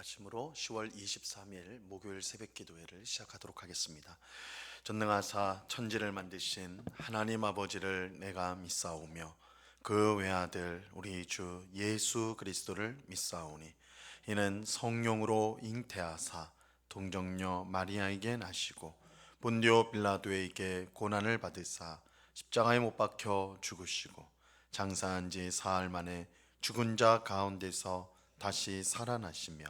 말씀으로 10월 23일 목요일 새벽 기도회를 시작하도록 하겠습니다. 전능하사 천지를 만드신 하나님 아버지를 내가 믿사오며 그 외아들 우리 주 예수 그리스도를 믿사오니 이는 성령으로 잉태하사 동정녀 마리아에게 나시고 본디오 빌라도에게 고난을 받으사 십자가에 못 박혀 죽으시고 장사한 지 사흘 만에 죽은 자 가운데서 다시 살아나시며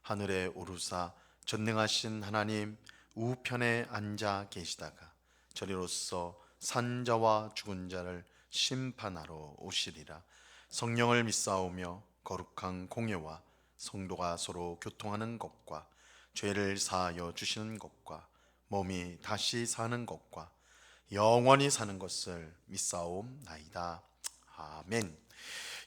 하늘에 오르사 전능하신 하나님 우편에 앉아 계시다가 저리로서 산 자와 죽은 자를 심판하러 오시리라. 성령을 믿사오며 거룩한 공예와 성도가 서로 교통하는 것과 죄를 사하여 주시는 것과 몸이 다시 사는 것과 영원히 사는 것을 믿사옵나이다. 아멘.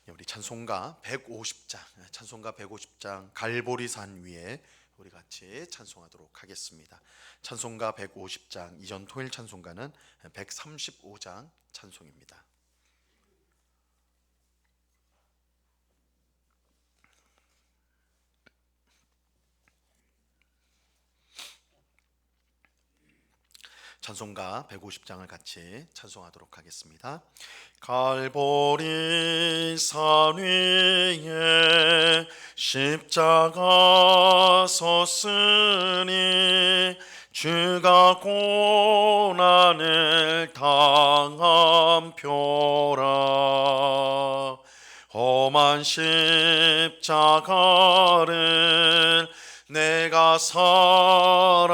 우리 찬송가 150장 갈보리산 위에 우리 같이 찬송하도록 하겠습니다. 찬송가 150장, 이전 토일 찬송가는 135장 찬송입니다. 찬송가 150장을 같이 찬송하도록 하겠습니다. 갈보리산 위에 십자가 섰으니 주가 고난을 당한 표라. 험한 십자가를 내가 사랑함은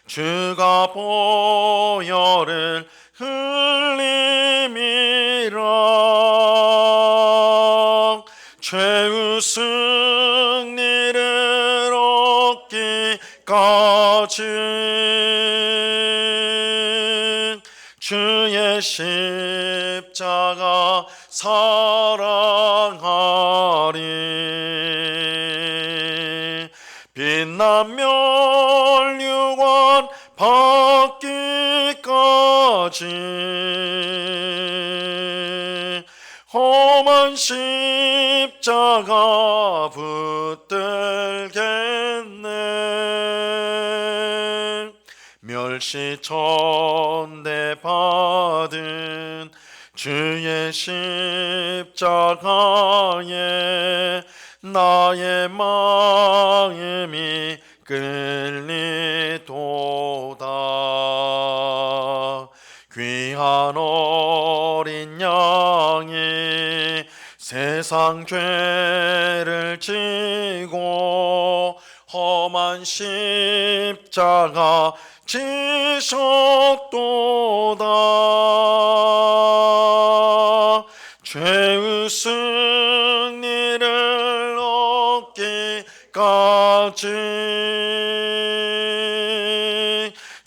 주가 보혈을 흘림이라. 죄의 승리를 얻기까지 주의 십자가 사랑하리. 빛난 멸류관 받기까지 험한 십자가 붙들겠네. 멸시천대 받은 주의 십자가에 나의 마음이 끌리도다. 귀한 어린 양이 세상 죄를 지고 험한 십자가 지셨도다. 죄의 승리를 얻기까지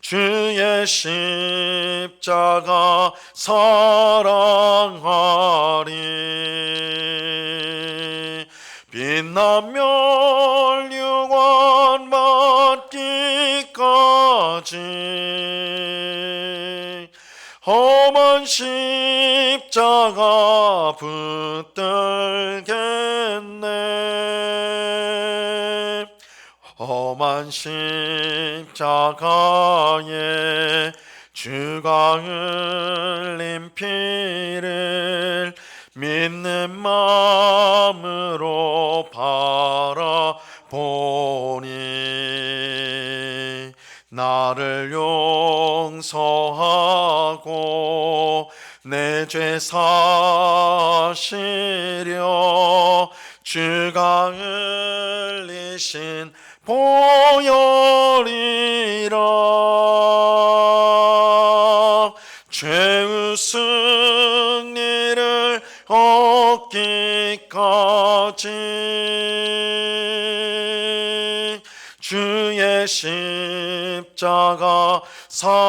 주의 십자가 사랑하리. 빛난 멸류관 받기까지 험한 십자가 붙들겠네. 험한 십자가에 주가 흘린 피를 믿는 마음으로 바라보니 나를 용서하고 내 죄 사시려 주가 흘리신 보혈이라. 죄의 승리를 얻기까지 주의 십자가 사랑하리.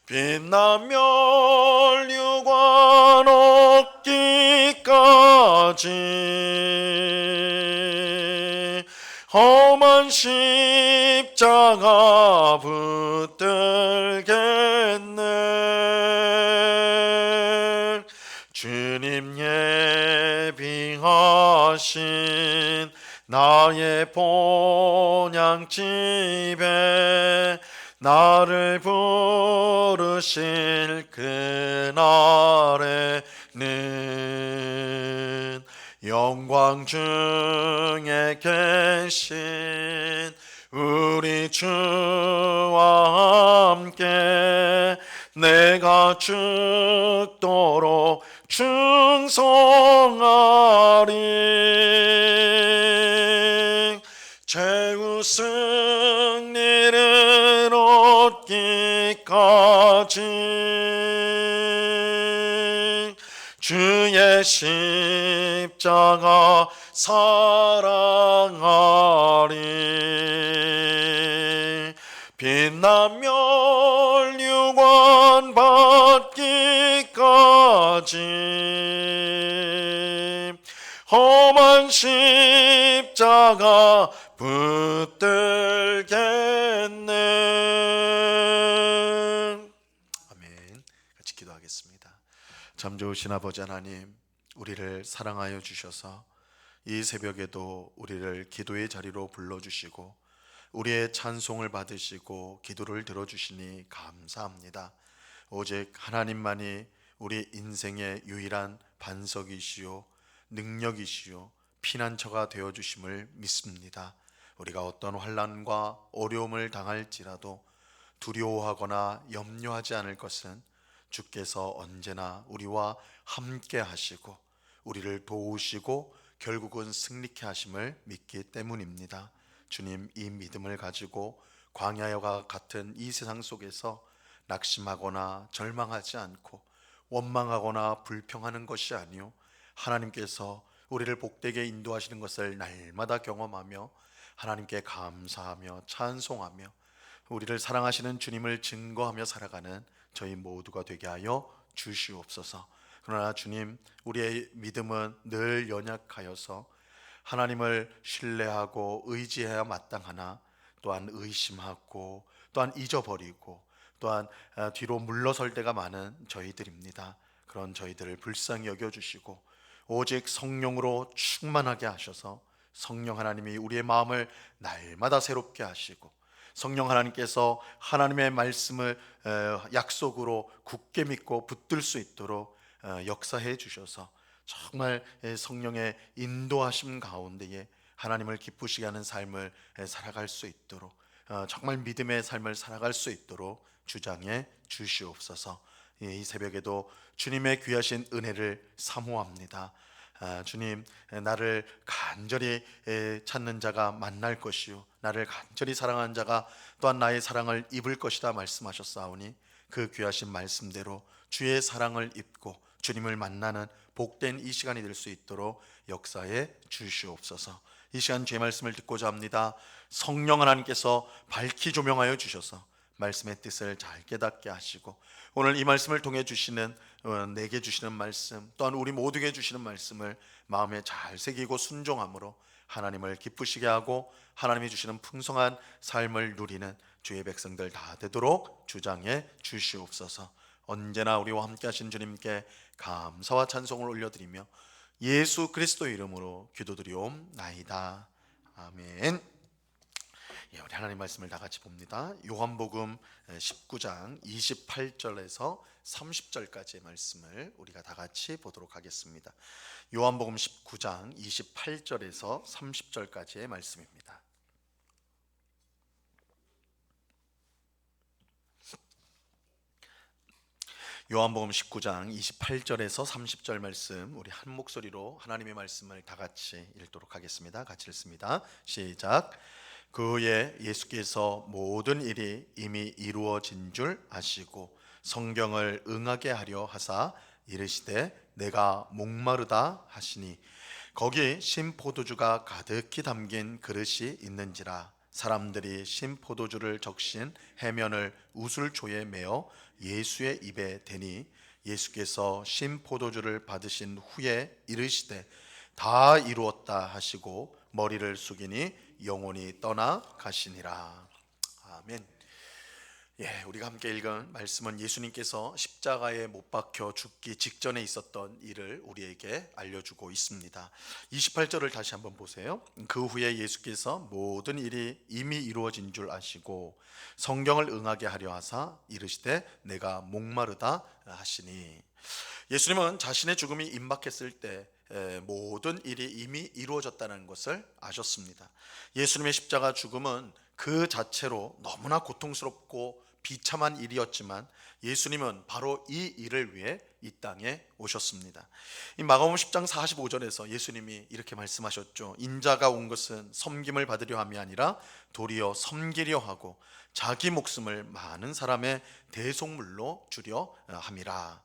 빛난 멸류관 얻기까지 험한 십자가 붙들겠네. 주님 예비하신 나의 본향집에 나를 부르실 그날에는 영광 중에 계신 우리 주와 함께 내가 죽도록 충성하리. 최후 승리를 얻기까지 주의 십자가 사랑하리. 빛나며 멸류관 받기까지 험한 십자가 붙들겠네. 아멘. 같이 기도하겠습니다. 참 좋으신 아버지 하나님, 우리를 사랑하여 주셔서 이 새벽에도 우리를 기도의 자리로 불러주시고 우리의 찬송을 받으시고 기도를 들어주시니 감사합니다. 오직 하나님만이 우리 인생의 유일한 반석이시요 능력이시요 피난처가 되어주심을 믿습니다. 우리가 어떤 환난과 어려움을 당할지라도 두려워하거나 염려하지 않을 것은 주께서 언제나 우리와 함께 하시고 우리를 도우시고 결국은 승리케 하심을 믿기 때문입니다. 주님, 이 믿음을 가지고 광야와 같은 이 세상 속에서 낙심하거나 절망하지 않고 원망하거나 불평하는 것이 아니요 하나님께서 우리를 복되게 인도하시는 것을 날마다 경험하며 하나님께 감사하며 찬송하며 우리를 사랑하시는 주님을 증거하며 살아가는 저희 모두가 되게 하여 주시옵소서. 그러나 주님, 우리의 믿음은 늘 연약하여서 하나님을 신뢰하고 의지해야 마땅하나 또한 의심하고 또한 잊어버리고 또한 뒤로 물러설 때가 많은 저희들입니다. 그런 저희들을 불쌍히 여겨주시고 오직 성령으로 충만하게 하셔서 성령 하나님이 우리의 마음을 날마다 새롭게 하시고 성령 하나님께서 하나님의 말씀을 약속으로 굳게 믿고 붙들 수 있도록 역사해 주셔서 정말 성령의 인도하심 가운데에 하나님을 기쁘시게 하는 삶을 살아갈 수 있도록 정말 믿음의 삶을 살아갈 수 있도록 주장해 주시옵소서. 이 새벽에도 주님의 귀하신 은혜를 사모합니다. 주님, 나를 간절히 찾는 자가 만날 것이요 나를 간절히 사랑하는 자가 또한 나의 사랑을 입을 것이다 말씀하셨사오니 그 귀하신 말씀대로 주의 사랑을 입고 주님을 만나는 복된 이 시간이 될 수 있도록 역사해 주시옵소서. 이 시간 주의 말씀을 듣고자 합니다. 성령 하나님께서 밝히 조명하여 주셔서 말씀의 뜻을 잘 깨닫게 하시고 오늘 이 말씀을 통해 주시는 내게 주시는 말씀 또한 우리 모두에게 주시는 말씀을 마음에 잘 새기고 순종함으로 하나님을 기쁘시게 하고 하나님이 주시는 풍성한 삶을 누리는 주의 백성들 다 되도록 주장해 주시옵소서. 언제나 우리와 함께 하신 주님께 감사와 찬송을 올려드리며 예수 그리스도 이름으로 기도드리옵나이다. 아멘. 우리 하나님 말씀을 다 같이 봅니다. 요한복음 19장 28절에서 30절까지의 말씀을 우리가 다 같이 보도록 하겠습니다. 요한복음 19장 28절에서 30절까지의 말씀입니다. 요한복음 19장 28절에서 30절 말씀 우리 한 목소리로 하나님의 말씀을 다 같이 읽도록 하겠습니다. 같이 읽습니다. 시작. 그 후에 예수께서 모든 일이 이미 이루어진 줄 아시고 성경을 응하게 하려 하사 이르시되 내가 목마르다 하시니 거기 신포도주가 가득히 담긴 그릇이 있는지라 사람들이 신포도주를 적신 해면을 우슬초에 메어 예수의 입에 대니 예수께서 신포도주를 받으신 후에 이르시되 다 이루었다 하시고 머리를 숙이니 영혼이 떠나 가시니라. 아멘. 우리가 함께 읽은 말씀은 예수님께서 십자가에 못 박혀 죽기 직전에 있었던 일을 우리에게 알려주고 있습니다. 28절을 다시 한번 보세요. 그 후에 예수께서 모든 일이 이미 이루어진 줄 아시고 성경을 응하게 하려 하사 이르시되 내가 목마르다 하시니, 예수님은 자신의 죽음이 임박했을 때 모든 일이 이미 이루어졌다는 것을 아셨습니다. 예수님의 십자가 죽음은 그 자체로 너무나 고통스럽고 비참한 일이었지만 예수님은 바로 이 일을 위해 이 땅에 오셨습니다. 이 마가복음 10장 45절에서 예수님이 이렇게 말씀하셨죠. 인자가 온 것은 섬김을 받으려 함이 아니라 도리어 섬기려 하고 자기 목숨을 많은 사람의 대속물로 주려 함이라.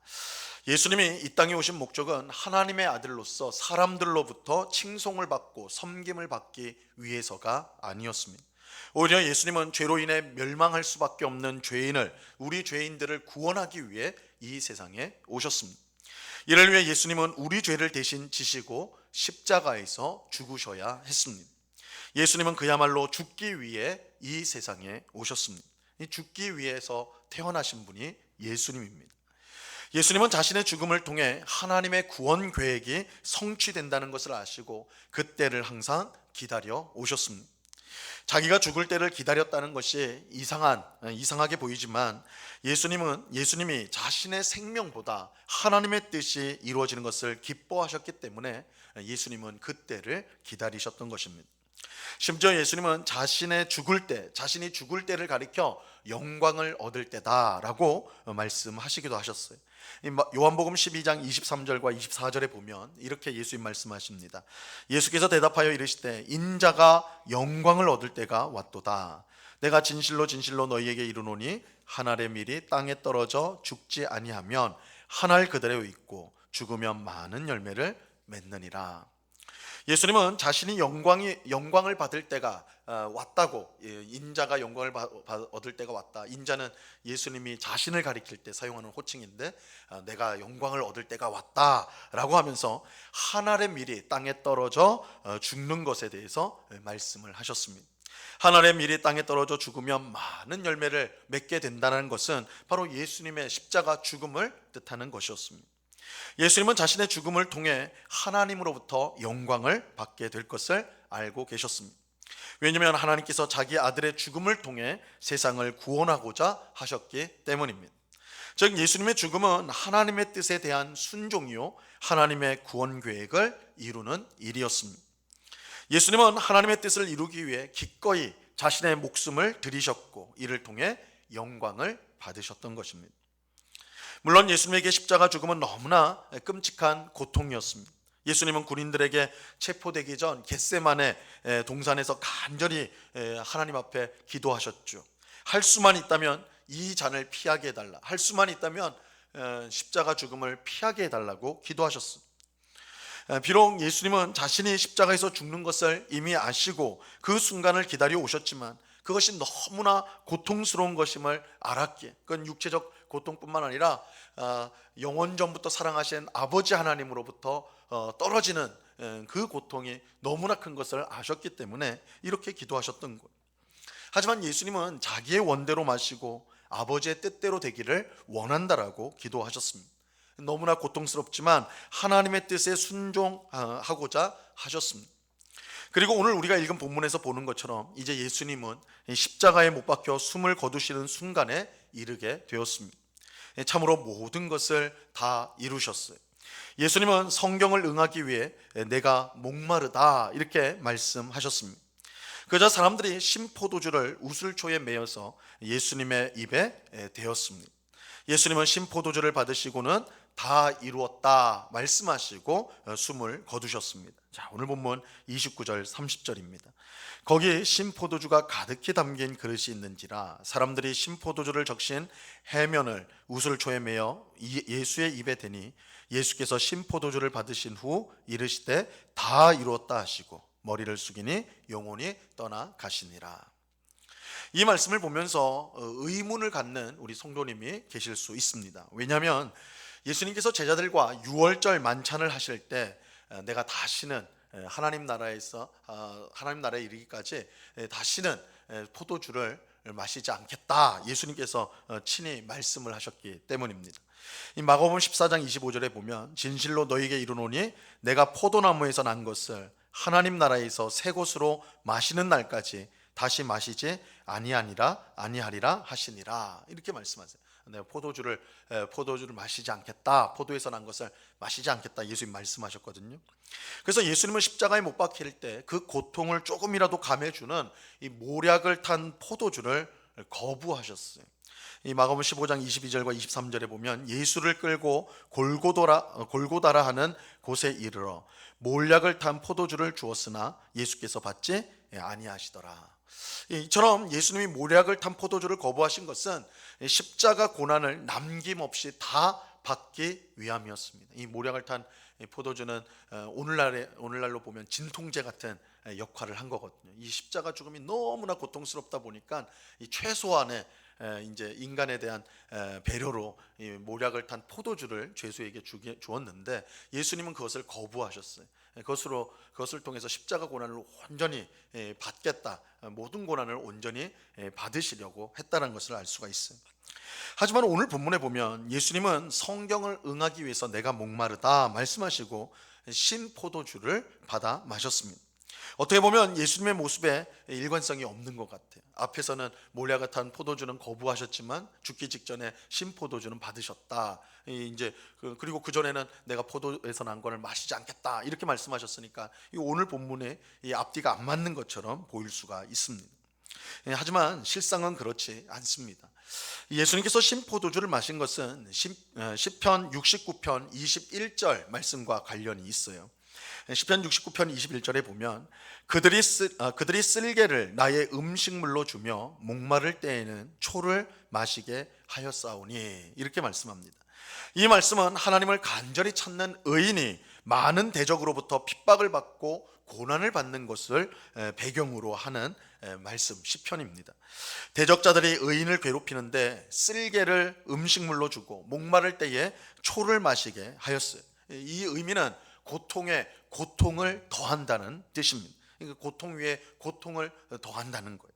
예수님이 이 땅에 오신 목적은 하나님의 아들로서 사람들로부터 칭송을 받고 섬김을 받기 위해서가 아니었습니다. 오히려 예수님은 죄로 인해 멸망할 수밖에 없는 죄인을, 우리 죄인들을 구원하기 위해 이 세상에 오셨습니다. 이를 위해 예수님은 우리 죄를 대신 지시고 십자가에서 죽으셔야 했습니다. 예수님은 그야말로 죽기 위해 이 세상에 오셨습니다. 죽기 위해서 태어나신 분이 예수님입니다. 예수님은 자신의 죽음을 통해 하나님의 구원 계획이 성취된다는 것을 아시고 그때를 항상 기다려 오셨습니다. 자기가 죽을 때를 기다렸다는 것이 이상하게 보이지만 예수님이 자신의 생명보다 하나님의 뜻이 이루어지는 것을 기뻐하셨기 때문에 예수님은 그때를 기다리셨던 것입니다. 심지어 예수님은 자신이 죽을 때를 가리켜 영광을 얻을 때다라고 말씀하시기도 하셨어요. 요한복음 12장 23절과 24절에 보면 이렇게 예수님 말씀하십니다. 예수께서 대답하여 이르시되 인자가 영광을 얻을 때가 왔도다. 내가 진실로 진실로 너희에게 이르노니 한 알의 밀이 땅에 떨어져 죽지 아니하면 한 알 그대로 있고 죽으면 많은 열매를 맺느니라. 예수님은 자신이 영광을 받을 때가 왔다고, 인자가 영광을 얻을 때가 왔다. 인자는 예수님이 자신을 가리킬 때 사용하는 호칭인데, 내가 영광을 얻을 때가 왔다라고 하면서 한 알의 밀이 땅에 떨어져 죽는 것에 대해서 말씀을 하셨습니다. 한 알의 밀이 땅에 떨어져 죽으면 많은 열매를 맺게 된다는 것은 바로 예수님의 십자가 죽음을 뜻하는 것이었습니다. 예수님은 자신의 죽음을 통해 하나님으로부터 영광을 받게 될 것을 알고 계셨습니다. 왜냐하면 하나님께서 자기 아들의 죽음을 통해 세상을 구원하고자 하셨기 때문입니다. 즉 예수님의 죽음은 하나님의 뜻에 대한 순종이요 하나님의 구원 계획을 이루는 일이었습니다. 예수님은 하나님의 뜻을 이루기 위해 기꺼이 자신의 목숨을 들이셨고 이를 통해 영광을 받으셨던 것입니다. 물론 예수님에게 십자가 죽음은 너무나 끔찍한 고통이었습니다. 예수님은 군인들에게 체포되기 전 겟세마네 동산에서 간절히 하나님 앞에 기도하셨죠. 할 수만 있다면 이 잔을 피하게 해달라. 할 수만 있다면 십자가 죽음을 피하게 해달라고 기도하셨습니다. 비록 예수님은 자신이 십자가에서 죽는 것을 이미 아시고 그 순간을 기다려 오셨지만 그것이 너무나 고통스러운 것임을 알았기에, 그건 육체적 고통뿐만 아니라 영원전부터 사랑하신 아버지 하나님으로부터 떨어지는 그 고통이 너무나 큰 것을 아셨기 때문에 이렇게 기도하셨던 거예요. 하지만 예수님은 자기의 원대로 마시고 아버지의 뜻대로 되기를 원한다라고 기도하셨습니다. 너무나 고통스럽지만 하나님의 뜻에 순종하고자 하셨습니다. 그리고 오늘 우리가 읽은 본문에서 보는 것처럼 이제 예수님은 십자가에 못 박혀 숨을 거두시는 순간에 이르게 되었습니다. 참으로 모든 것을 다 이루셨어요. 예수님은 성경을 응하기 위해 내가 목마르다 이렇게 말씀하셨습니다. 그러자 사람들이 신포도주를 우슬초에 메어서 예수님의 입에 대었습니다. 예수님은 신포도주를 받으시고는 다 이루었다 말씀하시고 숨을 거두셨습니다. 자, 오늘 본문 29절 30절입니다. 거기 신포도주가 가득히 담긴 그릇이 있는지라 사람들이 신포도주를 적신 해면을 우슬초에 메어 예수의 입에 대니 예수께서 신포도주를 받으신 후 이르시되 다 이루었다 하시고 머리를 숙이니 영혼이 떠나 가시니라. 이 말씀을 보면서 의문을 갖는 우리 성도님이 계실 수 있습니다. 왜냐하면 예수님께서 제자들과 유월절 만찬을 하실 때 내가 다시는 하나님 나라에 이르기까지 다시는 포도주를 마시지 않겠다, 예수님께서 친히 말씀을 하셨기 때문입니다. 이 마가복음 14장 25절에 보면 진실로 너희에게 이르노니 내가 포도나무에서 난 것을 하나님 나라에서 새 것으로 마시는 날까지 다시 마시지 아니하리라 하시니라, 이렇게 말씀하세요. 내가 포도주를 마시지 않겠다, 포도에서 난 것을 마시지 않겠다, 예수님 말씀하셨거든요. 그래서 예수님은 십자가에 못 박힐 때 그 고통을 조금이라도 감해주는 이 모략을 탄 포도주를 거부하셨어요. 이 마가복음 15장 22절과 23절에 보면 예수를 끌고 골고다라 하는 곳에 이르러 몰약을 탄 포도주를 주었으나 예수께서 받지 아니하시더라. 이처럼 예수님이 몰약을 탄 포도주를 거부하신 것은 십자가 고난을 남김없이 다 받기 위함이었습니다. 이 몰약을 탄 포도주는 오늘날로 보면 진통제 같은 역할을 한 거거든요. 이 십자가 죽음이 너무나 고통스럽다 보니까 이 최소한의 이제 인간에 대한 배려로 이 몰약을 탄 포도주를 죄수에게 주었는데 예수님은 그것을 거부하셨어요. 그것을 통해서 십자가 고난을 온전히 받겠다, 모든 고난을 온전히 받으시려고 했다는 것을 알 수가 있어요. 하지만 오늘 본문에 보면 예수님은 성경을 응하기 위해서 내가 목마르다 말씀하시고 신포도주를 받아 마셨습니다. 어떻게 보면 예수님의 모습에 일관성이 없는 것 같아요. 앞에서는 몰약을 탄 포도주는 거부하셨지만 죽기 직전에 신포도주는 받으셨다. 그리고 그 전에는 내가 포도에서 난 것을 마시지 않겠다, 이렇게 말씀하셨으니까 오늘 본문에 이 앞뒤가 안 맞는 것처럼 보일 수가 있습니다. 하지만 실상은 그렇지 않습니다. 예수님께서 신포도주를 마신 것은 시편 69편 21절 말씀과 관련이 있어요. 시편 69편 21절에 보면 그들이 쓸개를 나의 음식물로 주며 목마를 때에는 초를 마시게 하였사오니, 이렇게 말씀합니다. 이 말씀은 하나님을 간절히 찾는 의인이 많은 대적으로부터 핍박을 받고 고난을 받는 것을 배경으로 하는 말씀, 시편입니다. 대적자들이 의인을 괴롭히는데 쓸개를 음식물로 주고 목마를 때에 초를 마시게 하였어요. 이 의미는 고통에 고통을 더한다는 뜻입니다. 그러니까 고통 위에 고통을 더한다는 거예요.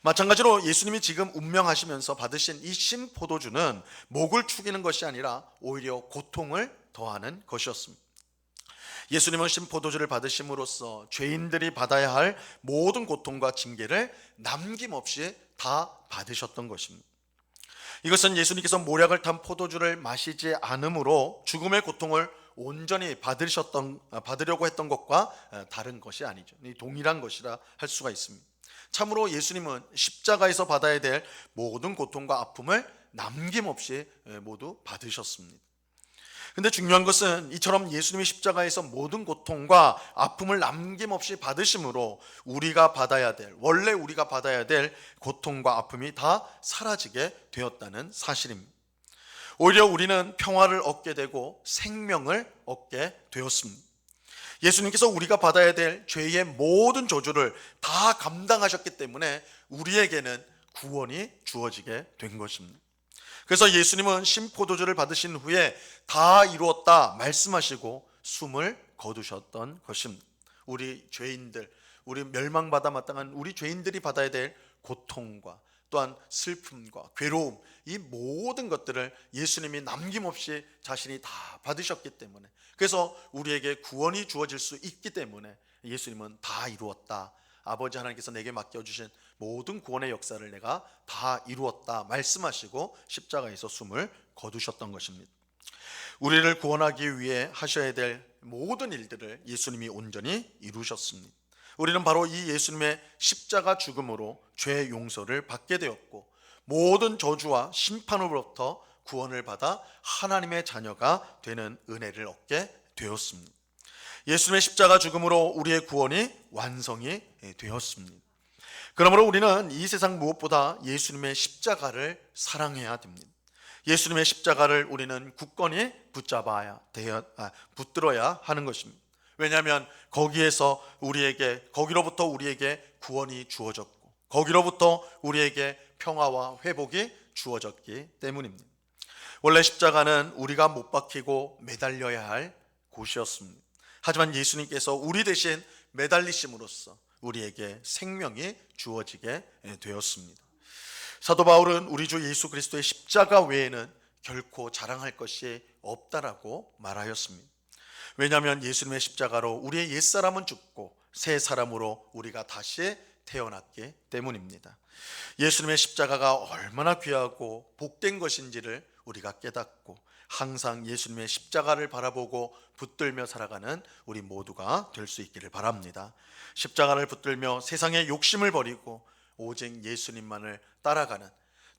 마찬가지로 예수님이 지금 운명하시면서 받으신 이 신포도주는 목을 축이는 것이 아니라 오히려 고통을 더하는 것이었습니다. 예수님은 신포도주를 받으심으로써 죄인들이 받아야 할 모든 고통과 징계를 남김없이 다 받으셨던 것입니다. 이것은 예수님께서 몰약을 탄 포도주를 마시지 않음으로 죽음의 고통을 온전히 받으려고 했던 것과 다른 것이 아니죠. 동일한 것이라 할 수가 있습니다. 참으로 예수님은 십자가에서 받아야 될 모든 고통과 아픔을 남김없이 모두 받으셨습니다. 근데 중요한 것은 이처럼 예수님이 십자가에서 모든 고통과 아픔을 남김없이 받으심으로 원래 우리가 받아야 될 고통과 아픔이 다 사라지게 되었다는 사실입니다. 오히려 우리는 평화를 얻게 되고 생명을 얻게 되었습니다. 예수님께서 우리가 받아야 될 죄의 모든 저주를 다 감당하셨기 때문에 우리에게는 구원이 주어지게 된 것입니다. 그래서 예수님은 신포도주를 받으신 후에 다 이루었다 말씀하시고 숨을 거두셨던 것입니다. 우리 멸망받아 마땅한 우리 죄인들이 받아야 될 고통과 또한 슬픔과 괴로움, 이 모든 것들을 예수님이 남김없이 자신이 다 받으셨기 때문에, 그래서 우리에게 구원이 주어질 수 있기 때문에 예수님은 다 이루었다, 아버지 하나님께서 내게 맡겨주신 모든 구원의 역사를 내가 다 이루었다 말씀하시고 십자가에서 숨을 거두셨던 것입니다. 우리를 구원하기 위해 하셔야 될 모든 일들을 예수님이 온전히 이루셨습니다. 우리는 바로 이 예수님의 십자가 죽음으로 죄의 용서를 받게 되었고 모든 저주와 심판으로부터 구원을 받아 하나님의 자녀가 되는 은혜를 얻게 되었습니다. 예수님의 십자가 죽음으로 우리의 구원이 완성이 되었습니다. 그러므로 우리는 이 세상 무엇보다 예수님의 십자가를 사랑해야 됩니다. 예수님의 십자가를 우리는 굳건히 붙들어야 하는 것입니다. 왜냐하면 거기로부터 우리에게 구원이 주어졌고 거기로부터 우리에게 평화와 회복이 주어졌기 때문입니다. 원래 십자가는 우리가 못 박히고 매달려야 할 곳이었습니다. 하지만 예수님께서 우리 대신 매달리심으로써 우리에게 생명이 주어지게 되었습니다. 사도 바울은 우리 주 예수 그리스도의 십자가 외에는 결코 자랑할 것이 없다라고 말하였습니다. 왜냐하면 예수님의 십자가로 우리의 옛사람은 죽고 새 사람으로 우리가 다시 태어났기 때문입니다. 예수님의 십자가가 얼마나 귀하고 복된 것인지를 우리가 깨닫고 항상 예수님의 십자가를 바라보고 붙들며 살아가는 우리 모두가 될 수 있기를 바랍니다. 십자가를 붙들며 세상의 욕심을 버리고 오직 예수님만을 따라가는,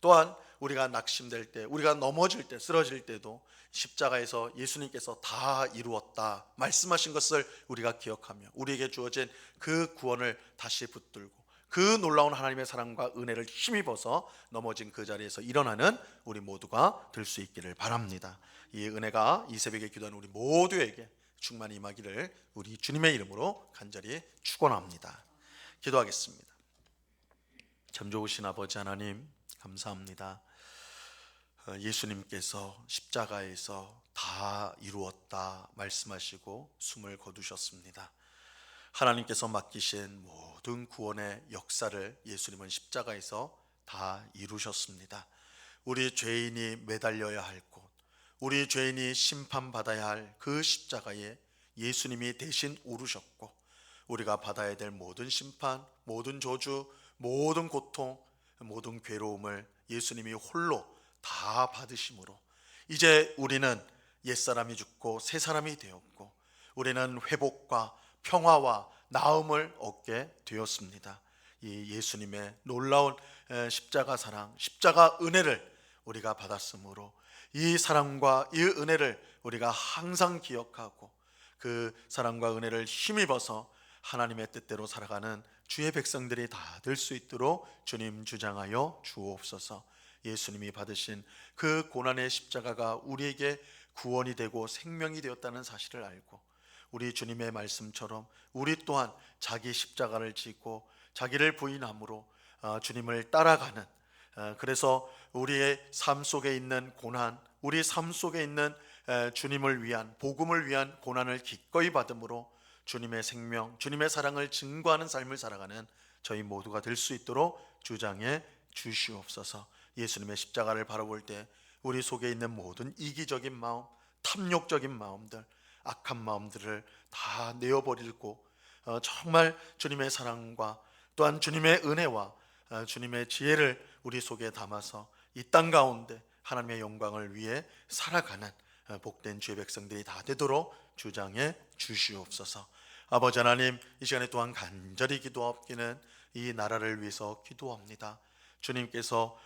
또한 우리가 낙심될 때, 우리가 넘어질 때, 쓰러질 때도 십자가에서 예수님께서 다 이루었다 말씀하신 것을 우리가 기억하며 우리에게 주어진 그 구원을 다시 붙들고 그 놀라운 하나님의 사랑과 은혜를 힘입어서 넘어진 그 자리에서 일어나는 우리 모두가 될 수 있기를 바랍니다. 이 은혜가 이 새벽에 기도하는 우리 모두에게 충만히 임하기를 우리 주님의 이름으로 간절히 축원합니다. 기도하겠습니다. 참 좋으신 아버지 하나님, 감사합니다. 예수님께서 십자가에서 다 이루었다 말씀하시고 숨을 거두셨습니다. 하나님께서 맡기신 모든 구원의 역사를 예수님은 십자가에서 다 이루셨습니다. 우리 죄인이 매달려야 할 곳, 우리 죄인이 심판받아야 할 그 십자가에 예수님이 대신 오르셨고, 우리가 받아야 될 모든 심판, 모든 저주, 모든 고통, 모든 괴로움을 예수님이 홀로 다 받으심으로 이제 우리는 옛사람이 죽고 새사람이 되었고 우리는 회복과 평화와 나음을 얻게 되었습니다. 이 예수님의 놀라운 십자가 사랑, 십자가 은혜를 우리가 받았으므로 이 사랑과 이 은혜를 우리가 항상 기억하고 그 사랑과 은혜를 힘입어서 하나님의 뜻대로 살아가는 주의 백성들이 다 될 수 있도록 주님 주장하여 주옵소서. 예수님이 받으신 그 고난의 십자가가 우리에게 구원이 되고 생명이 되었다는 사실을 알고 우리 주님의 말씀처럼 우리 또한 자기 십자가를 지고 자기를 부인함으로 주님을 따라가는, 그래서 우리의 삶 속에 있는 고난, 우리 삶 속에 있는 주님을 위한, 복음을 위한 고난을 기꺼이 받음으로 주님의 생명, 주님의 사랑을 증거하는 삶을 살아가는 저희 모두가 될 수 있도록 주장해 주시옵소서. 예수님의 십자가를 바라볼 때 우리 속에 있는 모든 이기적인 마음, 탐욕적인 마음들, 악한 마음들을 다 내어버리고 정말 주님의 사랑과 또한 주님의 은혜와 주님의 지혜를 우리 속에 담아서 이 땅 가운데 하나님의 영광을 위해 살아가는 복된 주의 백성들이 다 되도록 주장해 주시옵소서. 아버지 하나님, 이 시간에 또한 간절히 기도하옵기는 이 나라를 위해서 기도합니다. 주님께서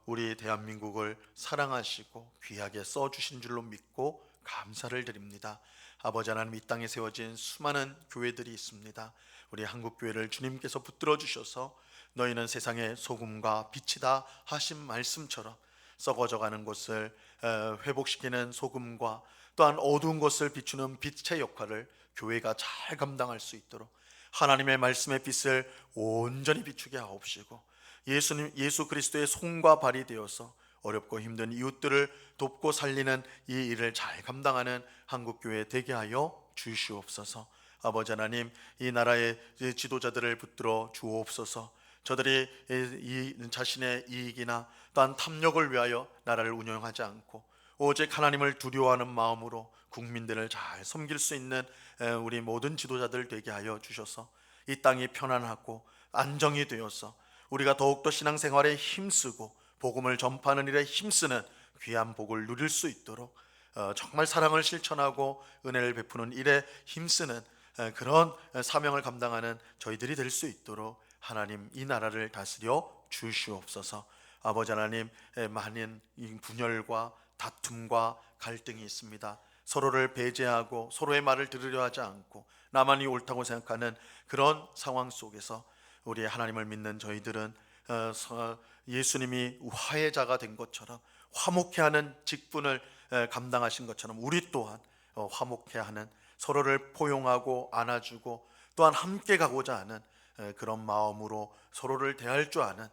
우리 대한민국을 사랑하시고 귀하게 써주신 줄로 믿고 감사를 드립니다. 아버지 하나님, 이 땅에 세워진 수많은 교회들이 있습니다. 우리 한국교회를 주님께서 붙들어 주셔서 너희는 세상의 소금과 빛이다 하신 말씀처럼 썩어져가는 곳을 회복시키는 소금과 또한 어두운 곳을 비추는 빛의 역할을 교회가 잘 감당할 수 있도록 하나님의 말씀의 빛을 온전히 비추게 하옵시고 예수 그리스도의 손과 발이 되어서 어렵고 힘든 이웃들을 돕고 살리는 이 일을 잘 감당하는 한국교회 되게 하여 주시옵소서. 아버지 하나님, 이 나라의 지도자들을 붙들어 주옵소서. 저들이 이 자신의 이익이나 또한 탐욕을 위하여 나라를 운영하지 않고 오직 하나님을 두려워하는 마음으로 국민들을 잘 섬길 수 있는 우리 모든 지도자들 되게 하여 주셔서 이 땅이 편안하고 안정이 되어서 우리가 더욱더 신앙생활에 힘쓰고 복음을 전파하는 일에 힘쓰는 귀한 복을 누릴 수 있도록 정말 사랑을 실천하고 은혜를 베푸는 일에 힘쓰는 그런 사명을 감당하는 저희들이 될 수 있도록 하나님 이 나라를 다스려 주시옵소서. 아버지 하나님, 많은 분열과 다툼과 갈등이 있습니다. 서로를 배제하고 서로의 말을 들으려 하지 않고 나만이 옳다고 생각하는 그런 상황 속에서 우리 하나님을 믿는 저희들은 예수님이 화해자가 된 것처럼 화목해 하는 직분을 감당하신 것처럼 우리 또한 화목해 하는, 서로를 포용하고 안아주고 또한 함께 가고자 하는 그런 마음으로 서로를 대할 줄 아는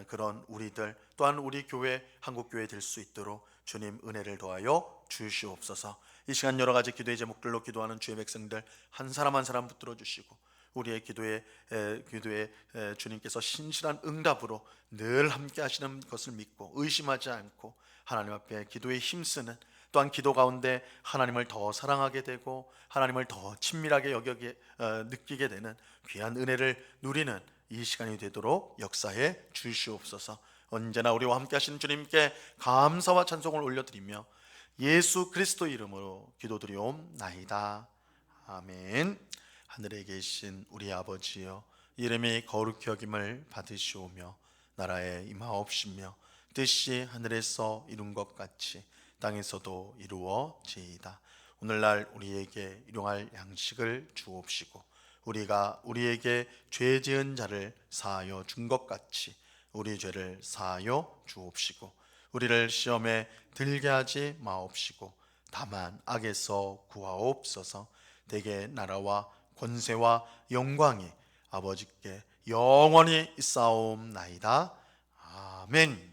그런 우리들, 또한 우리 교회 한국교회 될 수 있도록 주님 은혜를 더하여 주시옵소서. 이 시간 여러 가지 기도의 제목들로 기도하는 주의 백성들 한 사람 한 사람 붙들어 주시고 우리의 기도에 주님께서 신실한 응답으로 늘 함께 하시는 것을 믿고 의심하지 않고 하나님 앞에 기도에 힘쓰는, 또한 기도 가운데 하나님을 더 사랑하게 되고 하나님을 더 친밀하게 느끼게 되는 귀한 은혜를 누리는 이 시간이 되도록 역사해 주시옵소서. 언제나 우리와 함께 하시는 주님께 감사와 찬송을 올려드리며 예수 그리스도 이름으로 기도드리옵나이다. 아멘. 하늘에 계신 우리 아버지여, 이름이 거룩히 여김을 받으시오며 나라에 임하옵시며 뜻이 하늘에서 이룬 것 같이 땅에서도 이루어지이다. 오늘날 우리에게 일용할 양식을 주옵시고 우리가 우리에게 죄 지은 자를 사하여 준 것 같이 우리 죄를 사하여 주옵시고 우리를 시험에 들게 하지 마옵시고 다만 악에서 구하옵소서. 대개 나라와 권세와 영광이 아버지께 영원히 있사옵나이다. 아멘.